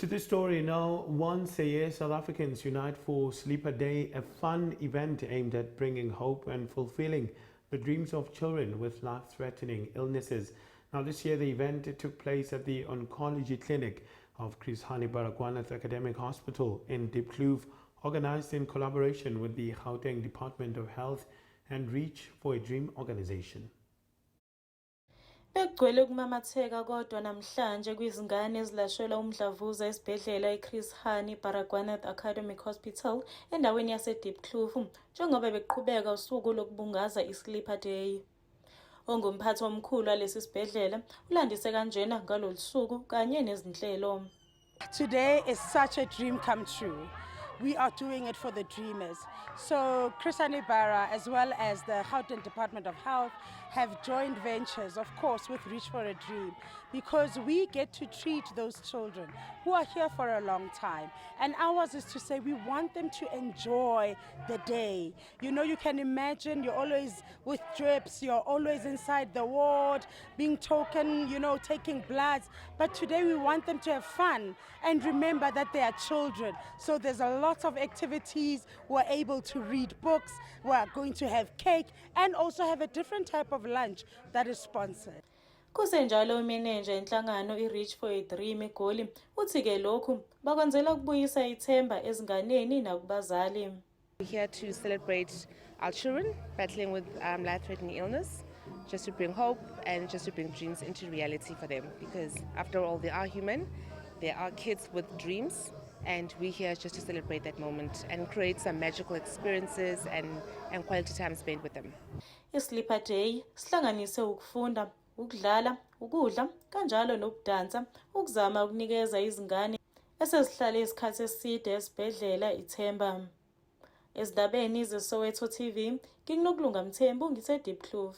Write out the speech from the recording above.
To the story now, once a year, South Africans unite for Sleep a Day, a fun event aimed at bringing hope and fulfilling the dreams of children with life-threatening illnesses. Now, this year, the event took place at the Oncology Clinic of Chris Hani Baragwanath Academic Hospital in Diepkloof, organized in collaboration with the Gauteng Department of Health and Reach for a Dream organization. Bekugcwele ukumamatheka kodwa namhlanje kwizingane ezilashelwa umdlavuza esibhedlela iChris Hani Baragwanath Academic Hospital endaweni yaseDiepkloof njengoba beqhubeka usuku lokubungaza iSleep a Day. Ongumphathi omkhulu walesi sibhedlela ulandise kanjena ngalolu suku kanye nezinhlelo. Today is such a dream come true. We are doing it for the dreamers. So Chris Hani Bara as well as the Gauteng Department of Health have joined ventures, of course, with Reach for a Dream, because we get to treat those children who are here for a long time. And ours is to say we want them to enjoy the day. You know, you can imagine you're always with drips, you're always inside the ward, being token, you know, taking bloods. But today we want them to have fun and remember that they are children. So there's a lot of activities. We're able to read books. We're going to have cake and also have a different type of lunch that is sponsored. Kusenjalo umeneja inhlangano iReach for a Dream eGoli uthi ke lokhu bakwenzela ukubuyisa ithemba ezinganeni nakubazali. We're here to celebrate our children battling with life-threatening illness, just to bring hope and just to bring dreams into reality for them, because after all they are human, they are kids with dreams, and we're here just to celebrate that moment and create some magical experiences and quality time spent with them. iSleep a Day sihlanganise ukufunda, ukudlala, ukudla, kanjalo nokudansa, ukuzama ukunikeza izingane esezihlale isikhathi eside esibhedlela ithemba. Ezindabeni zeSoweto TV, nginokulunga Mthembu ngise Diepkloof.